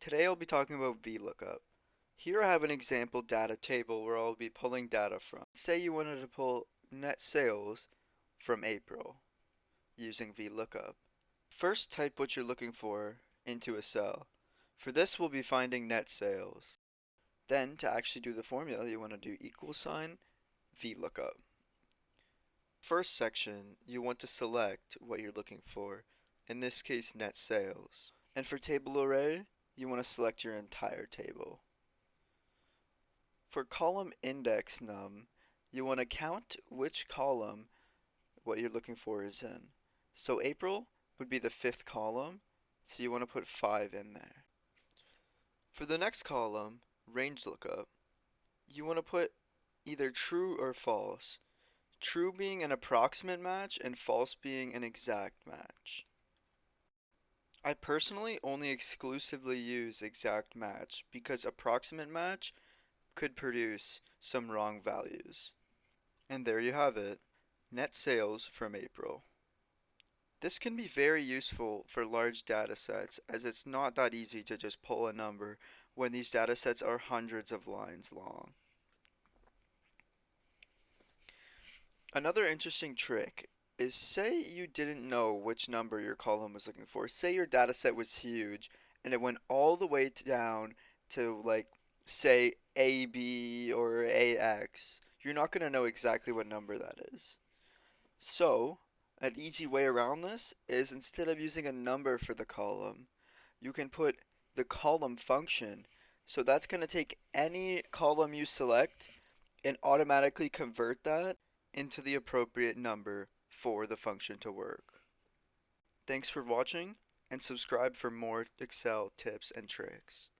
Today I'll be talking about Vlookup. Here I have an example data table where I'll be pulling data from. Say you wanted to pull net sales from April using Vlookup. First type what you're looking for into a cell. For this we'll be finding net sales. Then to actually do the formula you want to do equal sign Vlookup. First section you want to select what you're looking for, in this case net sales. And for table array you want to select your entire table. For column index num, you want to count which column what you're looking for is in. So April would be the 5th column, so you want to put 5 in there. For the next column, range lookup, you want to put either true or false. True being an approximate match and false being an exact match. I personally only exclusively use exact match because approximate match could produce some wrong values. And there you have it, net sales from April. This can be very useful for large data sets as it's not that easy to just pull a number when these data sets are hundreds of lines long. Another interesting trick is say you didn't know which number your column was looking for. Say your data set was huge and it went all the way down to say AB or AX. You're not going to know exactly what number that is. So, an easy way around this is instead of using a number for the column, you can put the column function. So that's going to take any column you select and automatically convert that into the appropriate number for the function to work. Thanks for watching and subscribe for more Excel tips and tricks.